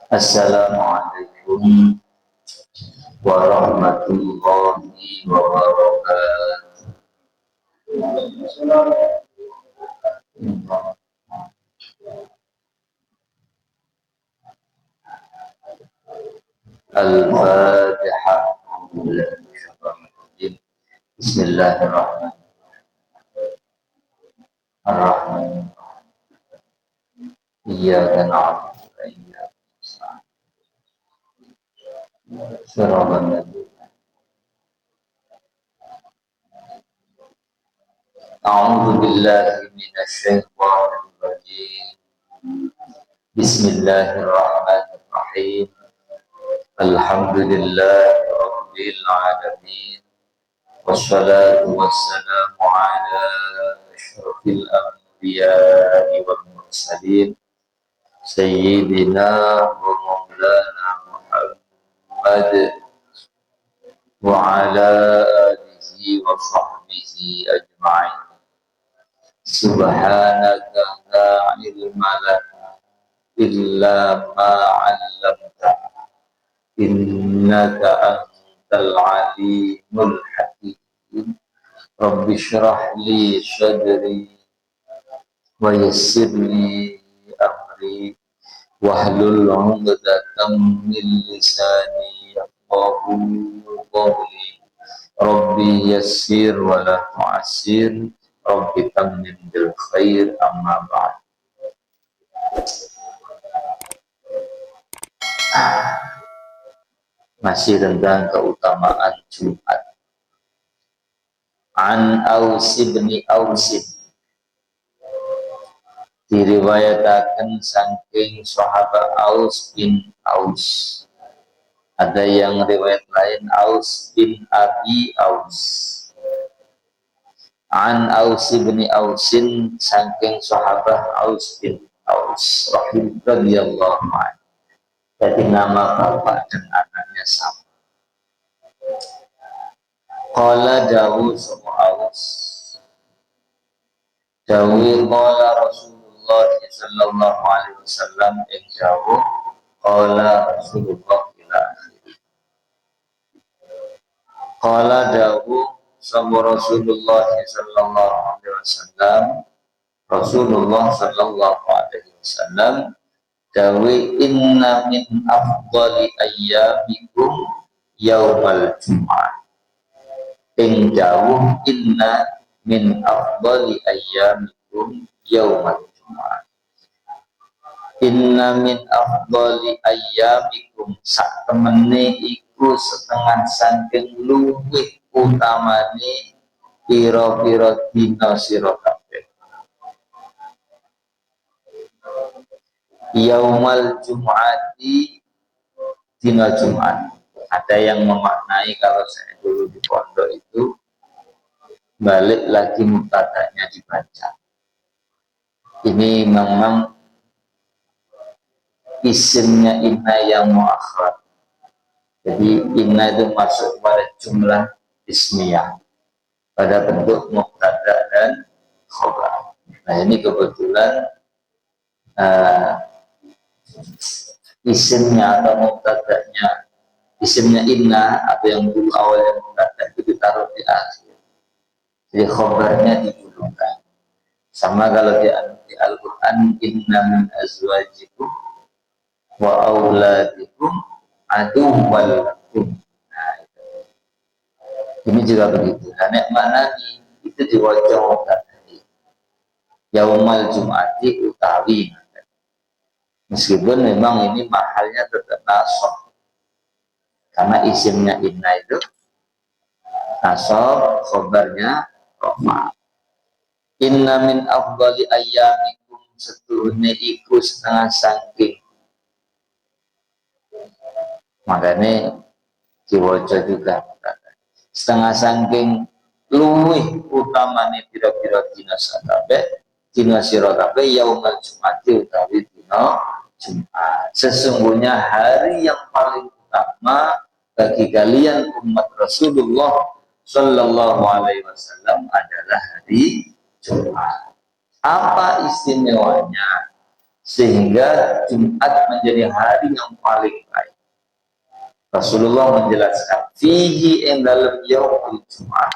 Assalamualaikum warahmatullahi wabarakatuh. Al-Fatihah. Bismillahirrahmanirrahim. Iyyaka na'budu wa iyyaka nasta'in. Shiratal ladzina A'udzu billahi minasy syaithanir rajim. Bismillahirrahmanirrahim. Alhamdulillahi rabbil alamin. Wassalatu wassalamu ala asyrafil anbiya'i wal mursalin sayyidina wa maulana Muhammad wa ala alihi wa sahbihi ajma'in. Subhanaka la ilma lana illa ma 'allamtana innaka antal alimul hakim. Rabbi shrah li sadri wa yassir li amri wahlul 'uqdatam min lisani yafqahu qawli. Rabbi yassir wa la tu'assir. Rabbi tammim bil khair. Amma ba'd. Masih tentang keutamaan Jumat. An Aus bin Aus, diriwayataken saking sahabat Aus bin Aus. Ada yang riwayat lain Aus bin Abi Aus. An Aus bin Ausin, saking sahabat Aus bin Aus radhiyallahu anhu. Jadi nama bapak dan anaknya sama. Qala dawu sapa Aus. Dawi qala Rasulullah sallallahu alaihi wasallam, ing dawu qala Rasulullah ila akhir. Qala dawu sapa Rasulullah sallallahu alaihi wasallam. Rasulullah sallallahu alaihi wasallam dawi inna min afdali ayyamikum yaumal jum'ah. Ing dawuh inna min afdali ayyamikum yaumal jum'ah. Inna min afdali ayyamikum, sak temene iku setengah saking luwih utamane pira-pira dina sira kabeh. Yaumal jum'ati, dina Jumat. Ada yang memaknai kalau saya dulu di pondok itu balik lagi mubtada'nya dibaca. Ini memang isimnya inna yang muakhir. Jadi inna itu masuk pada jumlah ismiyah pada bentuk mubtada' dan khobar. Nah ini kebetulan isimnya atau mubtada'nya, isimnya inna atau yang dulu awalnya mubtada' itu ditaruh di akhir. Jadi khobarnya digulungkan. Sama kalau di Al-Quran, inna min azwajikum wa auladikum aduwwal lakum. Nah, ini juga begitu. Nah, nek manani itu diwaca mubtada'. Yaumal jum'ati utawi. Meskipun memang ini mahalnya tetap nasab, karena isimnya inna itu nasab, khobarnya rofa. Inna min afdali ayyamikum, setuhune iku setengah saking. Makanya diwaca juga setengah saking luwih utamane pira-pira dina sakabeh, dina sira kabeh yaumul jumati utawi dina Jumat. Sesungguhnya hari yang paling utama bagi kalian umat Rasulullah sallallahu alaihi wasallam adalah hari Jumat. Apa istimewanya? sehingga Jumat menjadi hari yang paling baik. Rasulullah menjelaskan, fihi ing dalem yaumul Jumat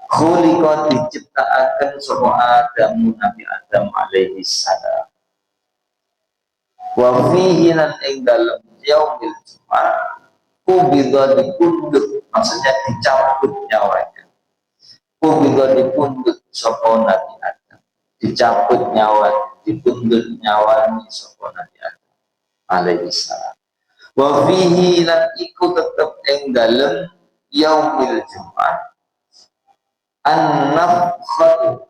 khuliqa diciptaaken sapa Adam Nabi Adam alaihi salam. Wa fihi lan ing dalem yaumil Jumat kubidha dipundhut, maksudnya dicabut nyawanya. Kubidha dipundhut sapa Nabi Adam, dicabut nyawa, dipundhut nyawanya sapa Nabi Adam alaihi salam. Wa fihi lan iku tetep ing dalem yaumil Jumat an-nafkhatu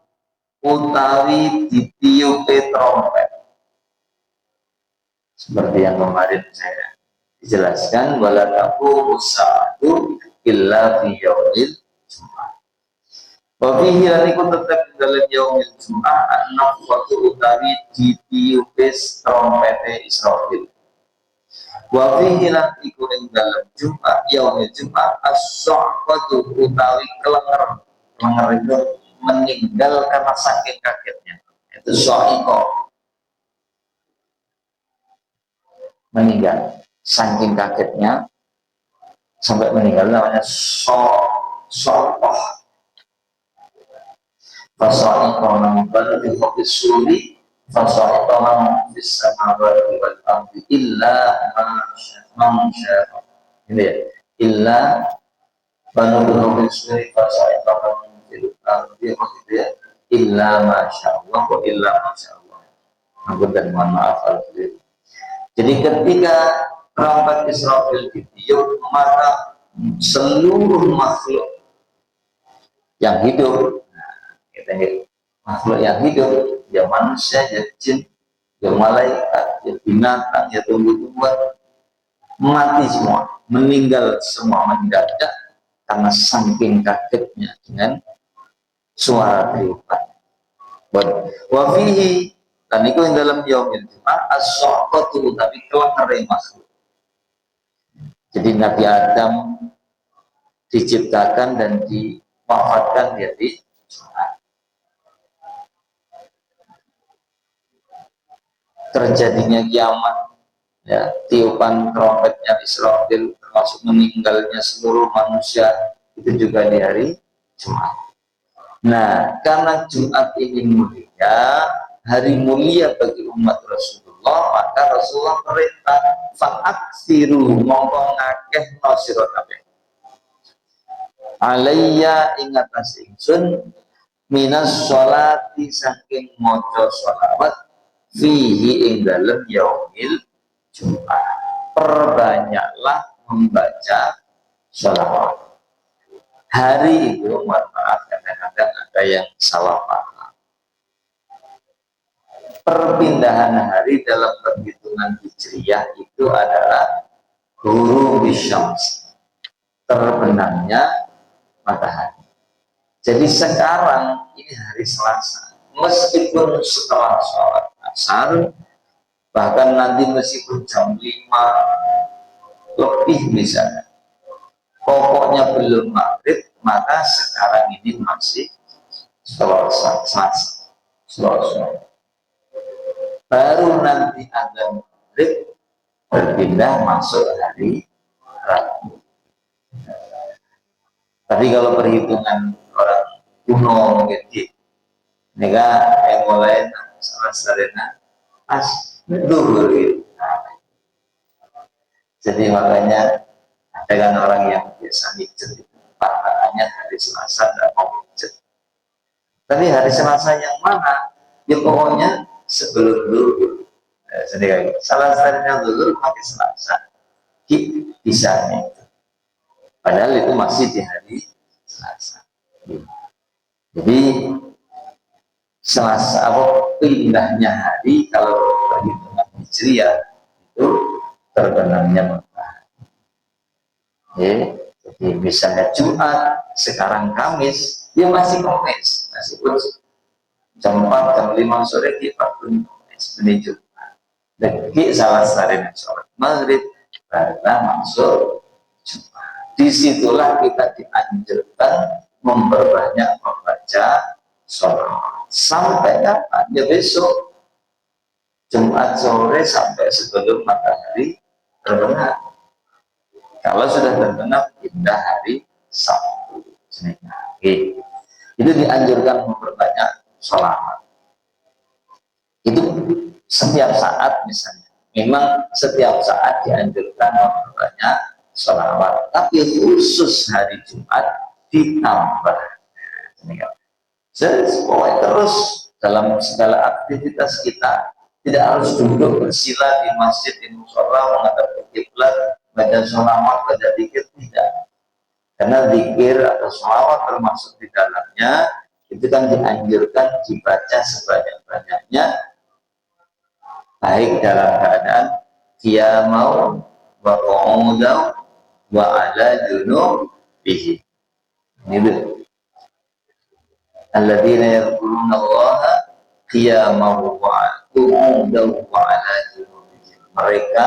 utawi ditiupe trompet, seperti yang kemarin saya dijelaskan, wala taqumu sa'atu illa fi yaumil Jumat. Wa fihi lan iku tetep ing dalem yaumil Jumat an-nafkhatu utawi ditiupe trompete Israfil. Wa fihi lan iku ing dalem Jumat yaumil Jumat as-sa'qatu utawi kelenger itu meninggal karena saking kagetnya, itu soiko, meninggal saking kagetnya sampai meninggal, namanya sokoh. Fasoiko namanya di fokus suri, fasoiko namanya bisa mawar wal ardi illa mansha, ini ya, illa banu suri fasoiko dia illa masya Allah wa illa masya Allah. Ampun dan mohon maaf alhamdulillah. Jadi ketika trompet Israfil ditiup, maka seluruh makhluk yang hidup, makhluk yang hidup, ya manusia, ya jin, ya malaikat, ya binatang, ya tumbuh-tumbuhan, mati semua, meninggal semua mendadak karena saking kagetnya dengan suara tiupan. Wa fihi dan itu yang dalam yaumil Jumat as-saqatu, tapi kelengere makhluk. Jadi Nabi Adam diciptakan dan diwafatkan di Jumat. Terjadinya kiamat, ya, tiupan trompetnya Israfil, termasuk meninggalnya seluruh manusia, itu juga di hari Jumat. Nah, karena Jumat ini mulia, hari mulia bagi umat Rasulullah, maka Rasulullah perintah fa'aksiru mongko ngakeh nasira kabeh. Alayya ingat asingsun minas sholati saking maca sholawat fihi ing dalem yaumil Jumat. Perbanyaklah membaca sholawat. Hari itu, mohon maaf, kadang-kadang ada yang salah paham. Perpindahan hari dalam perhitungan Hijriyah itu adalah ghurub syams, terbenamnya matahari. Jadi sekarang ini hari Selasa, meskipun setelah sholat asar, bahkan nanti meskipun jam 5 lebih misalnya, pokoknya belum maghrib, maka sekarang ini masih Selasa. Baru nanti ada maghrib berpindah masuk hari Rabu. Tapi kalau perhitungan orang kuno mungkin mereka yang mulai salah sarena as dulu gitu. Jadi makanya ada kan orang yang biasa mijet itu pantangannya hari Selasa nggak mau mijet. Tapi hari Selasa yang mana? Ya pokoknya sebelum dulu. Jadi salah satunya dulu pakai Selasa, bisa itu. Padahal itu masih di hari Selasa. Jadi Selasa apa pindahnya hari kalau perhitungan Hijriah itu terbenamnya matahari. Jadi misalnya Jumat, sekarang Kamis, dia masih Kamis, meskipun jam 4, jam 5 sore kita pun Kamis, ini Jumat. Detik salah satunya sholat maghrib, karena masuk Jumat. Disitulah kita dianjurkan memperbanyak membaca sholat. Sampai kapan? Ya besok. Jumat sore sampai sebelum matahari terbenam. Kalau sudah terbenam, pindah hari Sabtu, Senin pagi. Itu dianjurkan memperbanyak sholawat. Itu setiap saat misalnya. Memang setiap saat dianjurkan memperbanyak sholawat. Tapi khusus hari Jumat ditambah. Pokoknya terus dalam segala aktivitas kita tidak harus duduk bersila di masjid, di musola, menghadap kiblat, baca sholawat, baca zikir, tidak. Karena zikir atau sholawat termasuk di dalamnya, itu kan dianjurkan dibaca sebanyak-banyaknya, baik dalam keadaan dia mau wa qu'udaw wa ala junubihi. Ini alladzina yadhkuruna Allaha qiyaman wa qu'udan wa ala junubihim. Mereka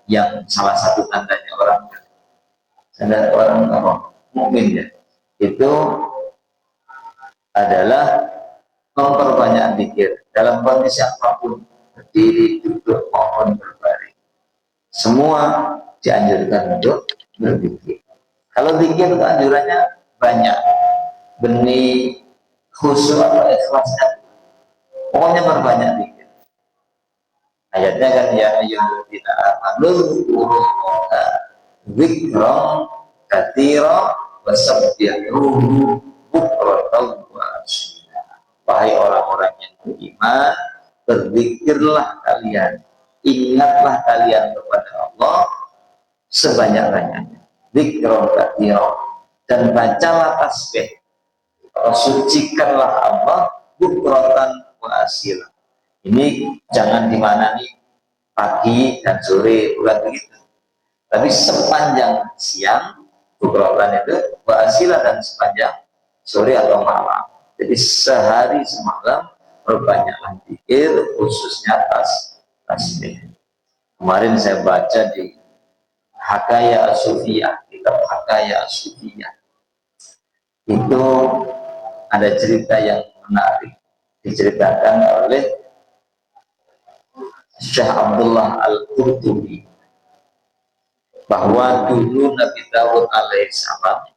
yang salah satu tandanya orang mukmin ya, itu adalah memperbanyak zikir dalam kondisi apapun, berdiri, duduk, maupun berbaring. Semua dianjurkan untuk berzikir. Kalau zikir itu anjurannya banyak, benih khusyuk atau ikhlasnya, pokoknya berbanyak zikir. Ayatnya kan ya ayyuhalladzina amanu dzkurullaha dzikran katsiran wasabbihuhu bukratan wa asyila. Wahai orang-orang yang beriman, berzikirlah kalian, ingatlah kalian kepada Allah sebanyak-banyaknya, dzikran katsiran, dan bacalah tasbih, sucikanlah Allah bukratan wa asyila. Ini jangan dimaknani pagi dan sore, bukan begitu. Tapi sepanjang siang, bukratan itu wa asyila, dan sepanjang sore atau malam. Jadi sehari semalam perbanyaklah zikir, khususnya tasbih. Kemarin saya baca di Hakaya As-Sufiyah, kitab Hakaya As-Sufiyah. Itu ada cerita yang menarik diceritakan oleh Syekh Abdullah Al-Qurtubi, bahwa dulu Nabi Daud alaihissalam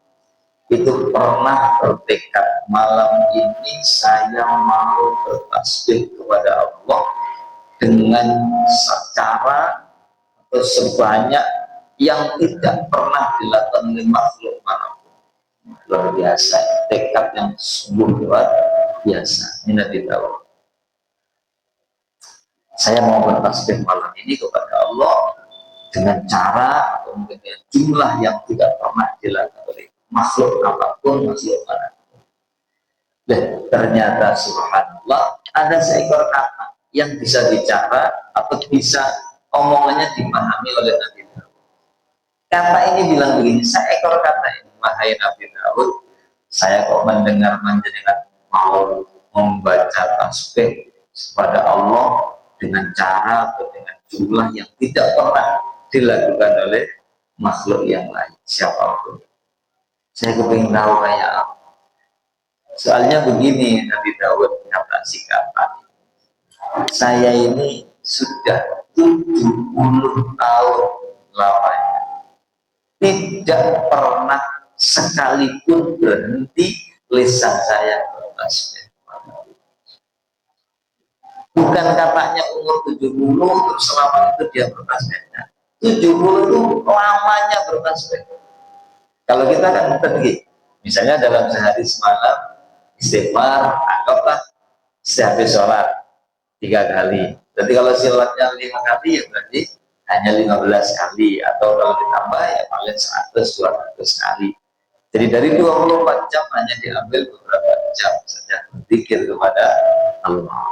itu pernah bertekad, malam ini saya mau bertasbih kepada Allah dengan secara atau sebanyak yang tidak pernah dilakukan oleh makhluk manapun. Luar biasa, tekad yang sungguh luar biasa. Ini Nabi Daud. Saya mau bertasbih malam ini kepada Allah dengan cara atau mungkin dengan jumlah yang tidak pernah dilakukan oleh makhluk apapun, makhluk manapun. Ternyata subhanallah, ada seekor kata yang bisa bicara atau bisa omongannya dipahami oleh Nabi Daud. Kata ini bilang begini, seekor kata ini, wahai Nabi Daud, saya kok mendengar menjenengan mau membaca tasbih kepada Allah dengan cara atau dengan jumlah yang tidak pernah dilakukan oleh makhluk yang lain, siapapun. Saya kepingin tahu kayak apa. Soalnya begini, Nabi Daud kata si kata, saya ini sudah 70 tahun lamanya, tidak pernah sekalipun berhenti lisan saya bertasbih. Bukan katanya umur 70 terus selama itu dia bertasbihnya. 70 itu lamanya bertasbih. Kalau kita kan pergi, misalnya dalam sehari semalam istighfar, anggaplah sehabis sholat 3 kali. Jadi kalau sholatnya 5 kali ya berarti hanya 15 kali, atau kalau ditambah ya paling 100-200 kali. Jadi dari 24 jam hanya diambil beberapa jam saja berzikir kepada Allah.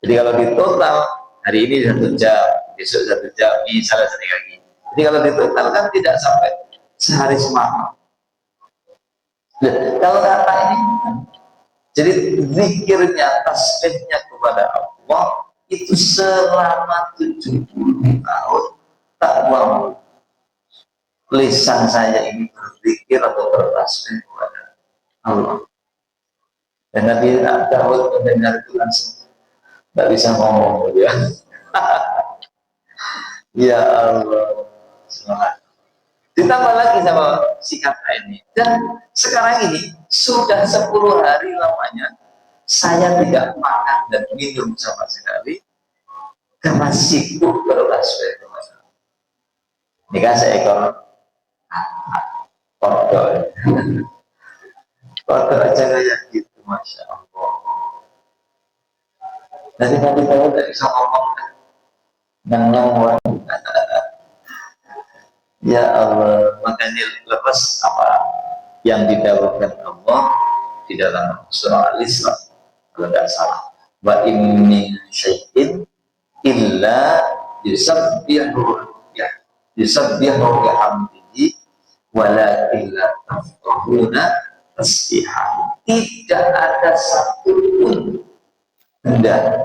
Jadi kalau di total hari ini 1 jam, besok 1 jam, misalnya sekali lagi. Jadi kalau di total kan tidak sampai sehari semalam. Kalau kata ini, jadi zikirnya, tasbihnya kepada Allah itu selama 70 tahun tak buang. Lisan saya ini berzikir atau bertasbih kepada Allah. Dan Nabi Daud mendengar itu langsung tidak bisa ngomong, ya. Ya Allah, semangat. Ditambah lagi sama si kakak ini. Dan sekarang ini sudah 10 hari lamanya saya tidak makan dan minum sama sekali karena sibuk berbaswe. Ini kan seekor kodok. Kodok aja kayak gitu, Masya Allah. Dari tadi saya tidak bisa ngomong. Nang ya Allah, makanya lepas apa yang didawatkan Allah di dalam surah Al-Isra kalau tidak salah, wa in syai'in illa yusabbihu ya yusabbihu bihamdihi walakin la tafqahuna tasbihah. Tidak ada satu pun benda,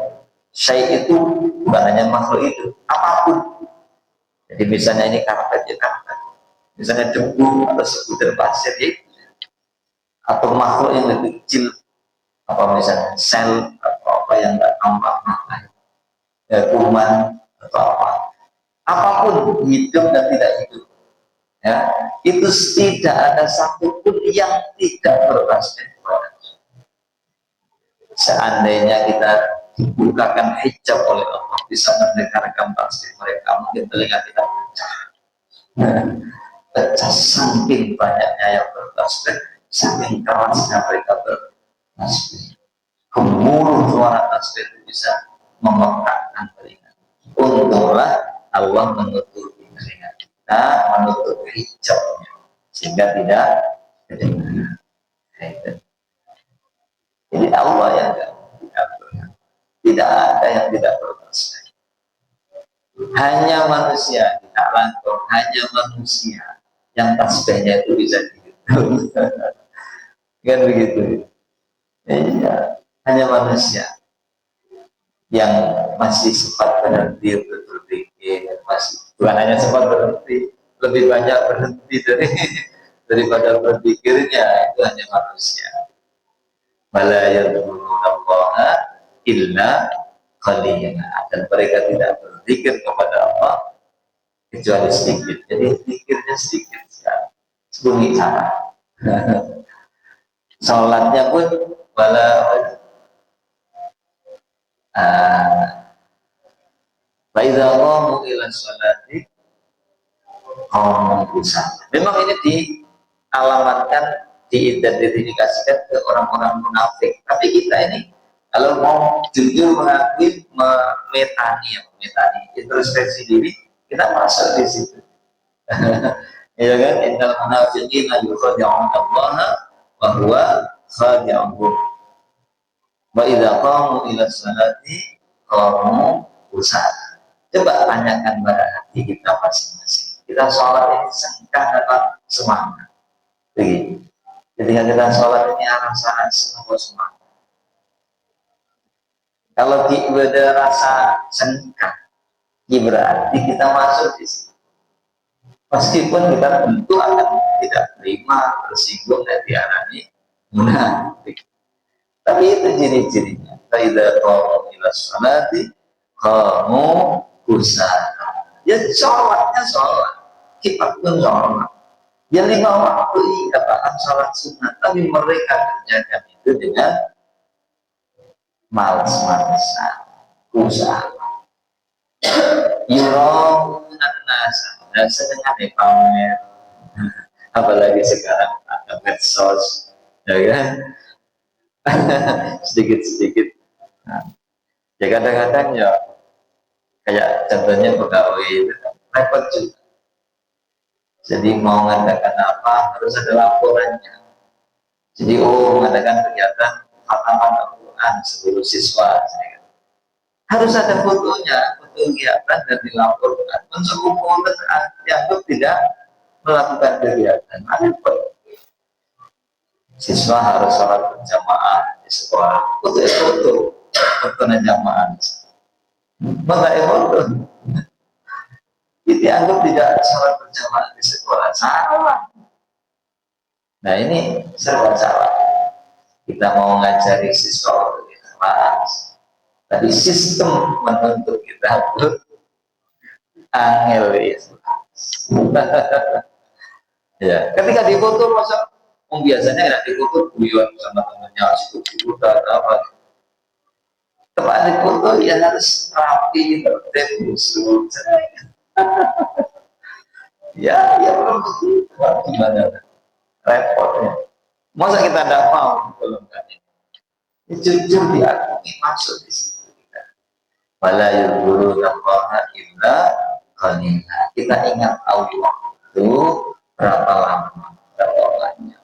syai' itu bukan hanya makhluk itu, apapun. Jadi misalnya ini karpet ya karpet, misalnya debu atau sebutir pasir ya, atau makhluk yang lebih kecil, apa misalnya sel atau apa yang nggak tampak ya, kuman atau apa, apapun hidup dan tidak hidup, ya itu tidak ada satupun yang tidak bertasbih. Seandainya kita dibukakan hijab oleh Allah, bisa mendengarkan tasbih mereka, mungkin telinga kita pecah saking banyaknya yang bertasbih, saking kerasnya mereka bertasbih. Gemuruh suara tasbih itu bisa memekakkan telinga. Untunglah Allah menutupi telinga kita, menutup hijabnya sehingga tidak kedengaran. Jadi Allah yang tidak ada yang tidak bertasbih. Hanya manusia tidak langsung, hanya manusia yang tasbihnya itu bisa dihitung. Kan begitu. Iya, hanya manusia yang masih sempat berhenti untuk berpikir, masih bukan hanya sempat berhenti, lebih banyak berhenti daripada berpikirnya, itu hanya manusia. Wala yadhkurullaha illa qalila, dan mereka tidak berzikir kepada Allah kecuali sedikit. Jadi zikirnya sedikit sekali, 10 cara. Salatnya pun wala idza qamu ila sholati qamu kusala. Memang ini dialamatkan, diidentifikasikan ke orang-orang munafik. Tapi kita ini kalau mau jujur mengakui, metani, introspeksi diri, kita masuk di situ. Ya kan? Innal munafiqina yukhadi'una Allah wa huwa khadi'uhum. Wa idza qamu ila sholati qamu kusala. Coba tanyakan pada hati kita masing-masing. Kita sholat ini sengkang apa semangat? Begitu. Ketika kita sholat ini arah-arah semangat. Kalau ada rasa sengkang, berarti kita masuk di sini. Meskipun kita tentu akan tidak terima, tersinggung dan diarani munafik. Tapi itu ciri-cirinya. Idza qamu ila sholati qamu kusala. Ya sholatnya sholat, kita pun sholat. Ya 5 waktu dikatakan sholat sunat, tapi mereka kerjakan itu dengan malas-malasan, usaha. Yuraunan nasa, dan sedangkan pamer. Apalagi sekarang ada medsos, ya kan? Sedikit-sedikit. Nah, ya kadang-kadang ya kayak contohnya pegawai itu repot juga. Jadi mau mengadakan apa harus ada laporannya. Jadi mengadakan kegiatan khataman Al-Quran seluruh siswa, harus ada fotonya, foto kegiatan dan dilaporkan. Unsur hukum dianggap tidak melakukan kegiatan. Repot. Siswa harus sholat berjamaah di sekolah. Foto jamaah. Maka foto itu dianggap tidak sholat berjamaah di sekolah. Salah. Nah ini serba salah. Kita mau ngajari siswa untuk ikhlas, Tapi sistem menuntut kita itu angel ya. Ya, ketika difoto masa biasanya enak difoto guyon sama temannya sibuk atau apa. Tempat difoto ya harus rapi, tertib, usul. Ya, ya belum gimana repotnya. Masa kita tidak mau belum kan ini? Jujur diakui masuk di situ kita. Wala yudhurunallaha illa qalila. Kita ingat Allah itu berapa lama, berapa banyak.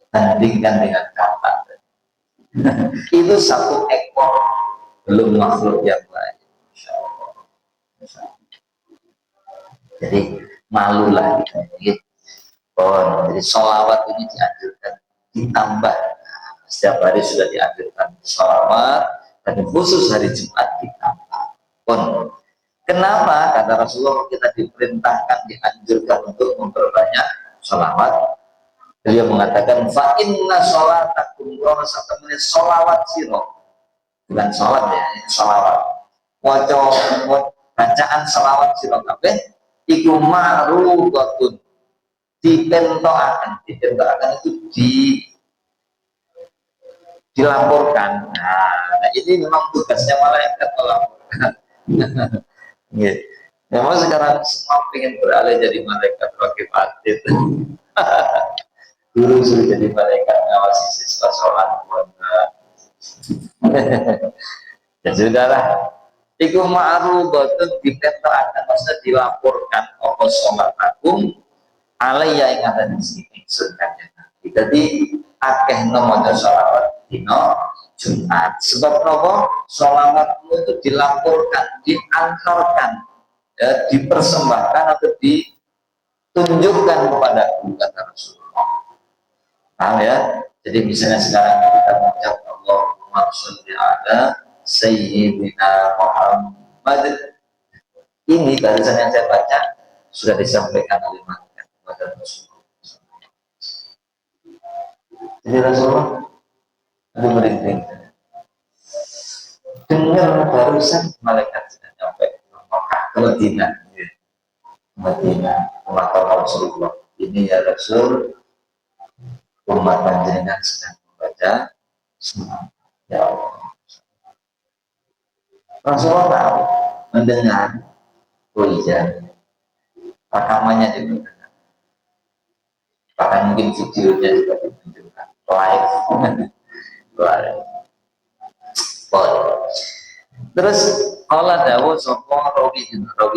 Bandingkan dengan kata. Itu satu ekor, belum makhluk yang lain. Insya Allah. Jadi malulah kita. Jadi sholawat ini dianjurkan ditambah. Setiap hari sudah dianjurkan sholawat, dan khusus hari Jumat ditambah. Kenapa? Kata Rasulullah kita diperintahkan, dianjurkan untuk memperbanyak sholawat. Beliau mengatakan fa inna sholatakum wa satamani sholawat siro, bukan sholat ya, ini sholawat. Bacaan sholawat siro kabeh iku ma'rudatun, dipentoakan itu dilaporkan. Nah, ini memang tugasnya malaikat melaporkan. Yeah. Memang sekarang semua ingin beralih jadi malaikat rakib atid. Guru suruh jadi malaikat ngawasi siswa sholat. Ya sudahlah. Iku ma'rudatun dipentoakan, maksudnya dilaporkan apa sholat agung alaiya yang ada di sini sunatnya. Jadi akeh nomor sholawat dino Jumat. Sebab apa? Sholawatmu itu dilaporkan, diantarkan, ya, dipersembahkan atau ditunjukkan kepada kata Rasulullah. Paham ya? Jadi misalnya sekarang kita mengucap Allahumma sholli ala Sayyidina Muhammad. Ini barisan yang saya baca sudah disampaikan oleh malaikat kepada Rasulullah. Jadi Rasulullah itu merinding. Dengar barusan malaikat sudah sampai ke Mekah, ke Madinah, maka Rasulullah ini ya Rasul, umat panjenengan sedang membaca semua. Ya Allah. Rasulullah tahu, mendengar, oh iya, rekamannya dimendengar, bahkan mungkin videonya juga ditunjukkan live. Terus Allah dawuh sapa rawi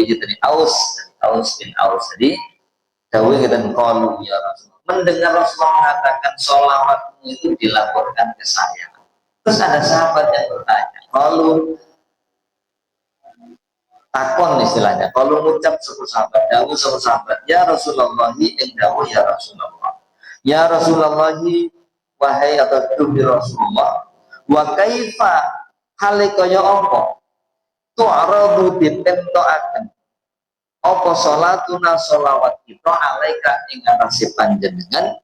tadi Aus bin Aus tadi dawuh kita qalu ya Rasul, mendengar Rasulullah mengatakan sholawatmu itu dilaporkan ke saya. Terus ada sahabat yang bertanya, qalu takon istilahnya, kalau mengucap sebuah sahabat dawuh sebuah sahabat, ya Rasulullah yang dawuh ya Rasulullah, ya Rasulullah wahai atau tuhi Rasulullah, wa kaifa halikaya apa tu'radu dipentoaken apa salatuna sholawat kita alaika ing atase panjenengan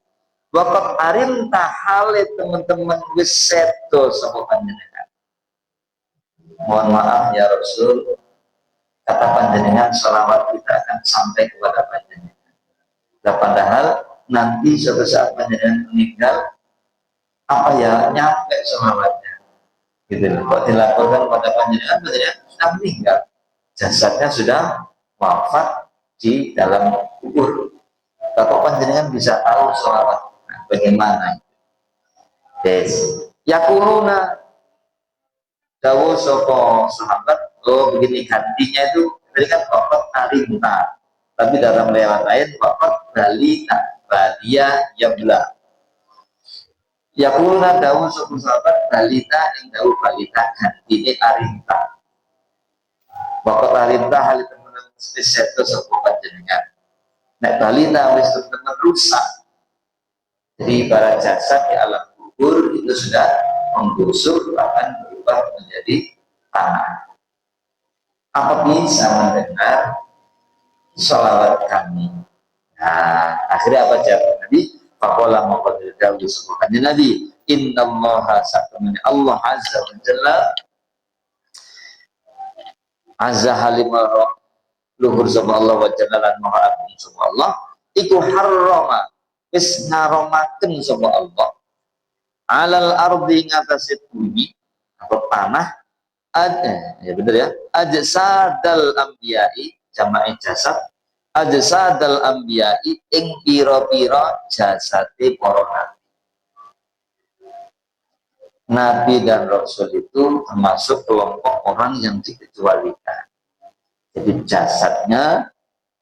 waqt arintah hale teman-teman wis sedo sapa panjenengan. Mohon maaf ya Rasul, kata panjenengan sholawat kita akan sampai kepada panjenengan. Nah, padahal nanti suatu saat panjenengan meninggal, apa ya, nyampe sholawatnya gitu loh. Kok dilaporkan pada panjenengan sudah meninggal, jasadnya sudah wafat di dalam kubur. Kok panjenengan bisa tahu sholawat? Nah, bagaimana? Yes. Yakuluna dawuh sapa sahabat, oh begini, gantinya itu tadi kan wafat arinta, tapi dalam lewat lain wafat balita, balia yabla. Yakuluna dawuh sapa sahabat balita yang dawuh balita gantine arinta. Wafat arinta hal teman-teman spesial itu sapa panjenengan. Nek balita wis teman rusak. Jadi para jasad di alam kubur itu sudah menggusur, bahkan berubah menjadi tanah. Apa bisa mendengar sholawat kami? Nah, akhirnya apa jawab Nabi? Faqala maqadir dawuh subhanahu Nabi, innallaha satamani Allah azza wa jalla azza halimah luhur sama Allah wa jalalan maha agung sama Allah iku harrama wis ngaromaken sama Allah alal ardi ngatasé bumi atau tanah ada ya bener ya ajsadal ambiyai jama'i jasad ajsadal ambiyai ing pira-pira jasate para nabi. Nabi dan Rasul itu termasuk kelompok orang yang dikecualikan. Jadi jasadnya,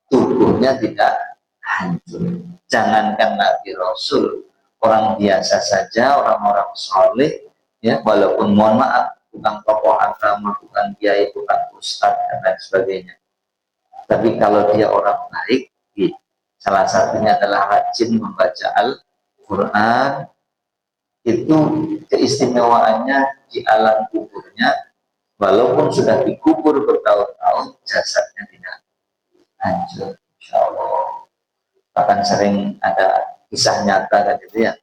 tubuhnya tidak hancur. Jangankan Nabi Rasul, orang biasa saja, orang-orang soleh, ya walaupun mohon maaf, bukan tokoh agama, bukan kiai, bukan ustadz dan lain sebagainya. Tapi kalau dia orang baik, salah satunya adalah rajin membaca Al-Quran, itu keistimewaannya di alam kuburnya, walaupun sudah dikubur bertahun-tahun, jasadnya tidak hancur, insya Allah. Bahkan sering ada kisah nyata kan gitu ya,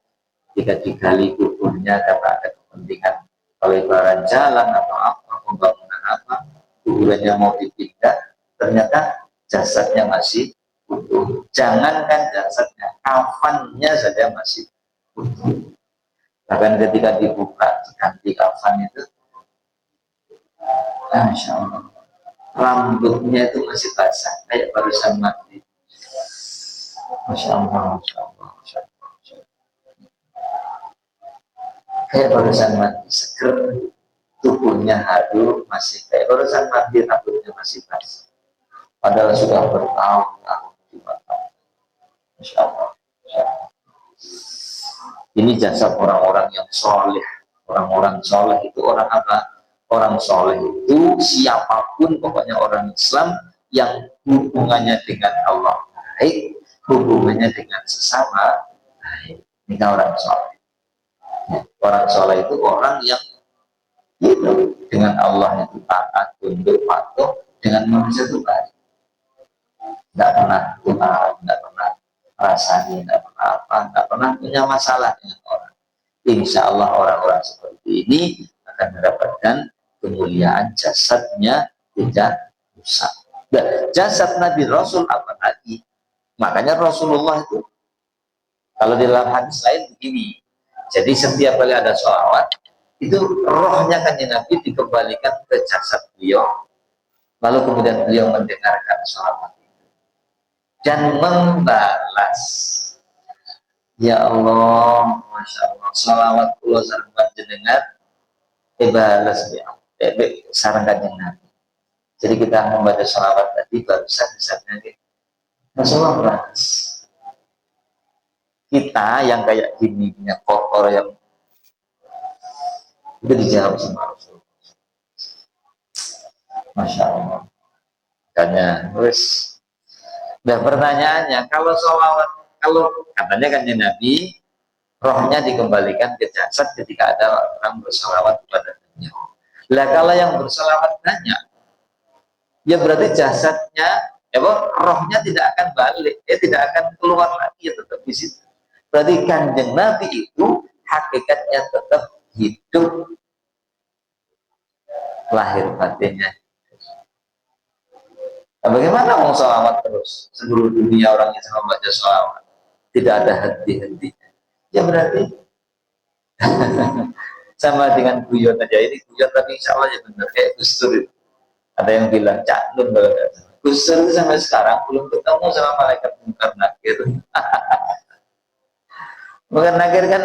jika digali kuburnya karena ada kepentingan pelebaran jalan atau apa, pembangunan apa, kuburannya mau dipindah, ternyata jasadnya masih utuh. Jangankan jasadnya, kafannya saja masih utuh. Bahkan ketika dibuka, diganti kafan itu, Masya Allah, rambutnya itu masih basah, kayak barusan mati. Masya Allah, Masya Allah, Masya Allah, Masya Allah. Kayak barusan mati, seger, tubuhnya harum, masih kayak barusan mati, rambutnya masih basah. Padahal sudah bertahun-tahun di mata. Masya Allah, Masya Allah. Ini jasad orang-orang yang soleh. Orang-orang soleh itu orang apa? Orang soleh itu siapapun, pokoknya orang Islam yang hubungannya dengan Allah baik, hubungannya dengan sesama baik. Ini orang soleh. Orang soleh itu orang yang itu dengan Allah itu taat, tunduk, patuh, dengan manusia itu baik. Tidak pernah tunang, tidak pernah rasanya, tidak pernah apa, tidak pernah punya masalah dengan orang. Insya Allah orang-orang seperti ini akan mendapatkan kemuliaan, jasadnya tidak rusak. Dan jasad Nabi Rasul apa lagi? Makanya Rasulullah itu kalau di dalam hadis lain begini. Jadi setiap kali ada sholawat itu rohnya kanjeng Nabi dikembalikan ke jasad beliau. Lalu kemudian beliau mendengarkan sholawat dan membalas. Ya Allah, Masya Allah, salawat kula sareng panjenengan balas ya, sareng kanjeng Nabi. Jadi kita membaca salawat tadi barusan misalnya Rasulullah balas. Kita yang kayak gini, punya kotor yang itu dijawab sama Rasulullah. Masya Allah. Makanya, terus nah pertanyaannya, kalau sholawat, kalau katanya kan Nabi, rohnya dikembalikan ke jasad ketika ada orang bersolawat kepada Nabi. Lah kalau yang bersolawat banyak, ya berarti jasadnya, ya rohnya tidak akan balik, tidak akan keluar lagi, ya tetap di situ. Berarti kanjeng Nabi itu hakikatnya tetap hidup, lahir batinnya. Nah, bagaimana mau sholawat terus? Seluruh dunia orang yang sama baca sholawat, tidak ada henti-hentinya. Ya berarti sama dengan guyon aja, ini guyon tapi insya Allah ya benar kayak Gus Dur. Ada yang bilang Cak Nun, Gus Dur itu sampai sekarang belum ketemu sama malaikat Munkar Nakir. Munkar Nakir kan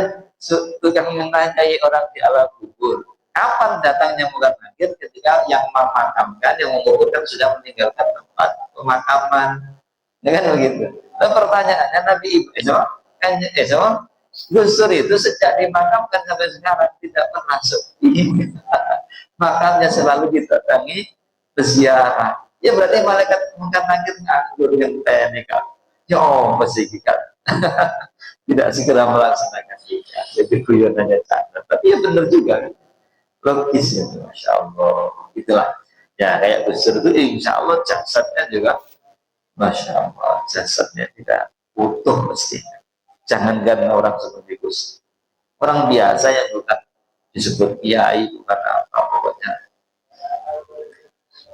tukang menanyai orang di alam kubur. Kapan datangnya Munkar Nakir? Ketika yang memakamkan, yang menguburkan sudah meninggalkan tempat pemakaman. Ya kan begitu. Dan pertanyaannya Nabi Ibrahim, Gus Dur itu sejak dimakamkan sampai sekarang tidak pernah sepi. Makamnya selalu didatangi berziarah. Ya berarti malaikat Munkar Nakir nganggur yang teknik. Ya masih kan. Tidak segera melaksanakan hijab. Jadi guyonannya canda. Tapi ya benar juga. Logis ya, Masya Allah. Itulah. Ya kayak Gus Dur itu insya Allah jasadnya juga Masya Allah, jasadnya tidak utuh mestinya. Jangankan orang seperti Gus, orang biasa yang bukan disebut kiai, bukan apa, pokoknya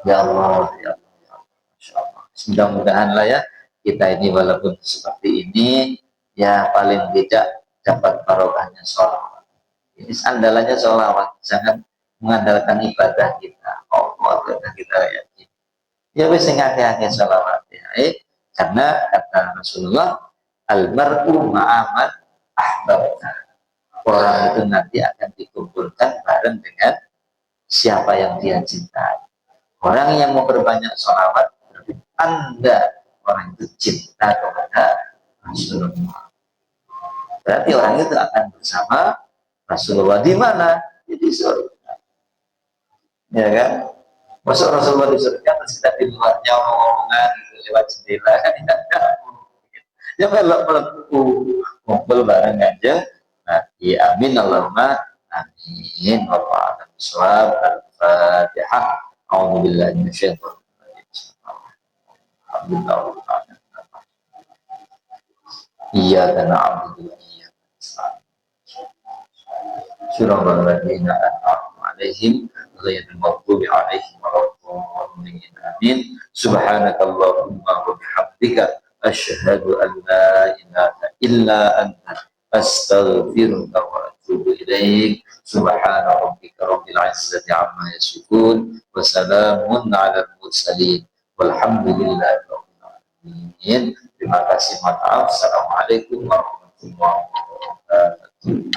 Ya Allah, ya Allah, ya Allah. Masya Allah. Mudah-mudahan lah ya, kita ini walaupun seperti ini, ya paling tidak dapat barokahnya sholawat. Ini andalannya sholawat, jangan mengandalkan ibadah kita. Oh, ibadah kita yakin. Ya wis sing akeh-akeh sholawat ya. Karena kata Rasulullah, almar'u ma'aman ahbabta. Orang itu nanti akan dikumpulkan bareng dengan siapa yang dia cintai. Orang yang memperbanyak sholawat berarti Anda orang itu cinta kepada Rasulullah. Berarti orang itu akan bersama Rasulullah di mana? Di surga. Ya kan? Masuk Rasulullah di surga terus kita di luarnya ngomong-ngomongan gitu, lewat jendela kan tidak ada. Ya melok ngumpul bareng aja. Nabi amin Allahumma amin. Wallahu a'lam. Al-Fatihah. A'udzu billahi minasyaitonir rajim. Alhamdulillah. Iyyaka na'budu wa iyyaka nasta'in. Shiratal ladzina an'amta 'alaihim ghairil maghdubi 'alaihim waladdallin. Amin. Subhanakallahumma wa bihamdika asyhadu an la ilaha illa anta astaghfiruka wa atubu ilaik. Subhana rabbika rabbil 'izzati 'amma yasifun wa salamun 'alal mursalin walhamdulillahi rabbil alamin. Terima kasih, maaf. Assalamualaikum warahmatullahi wabarakatuh.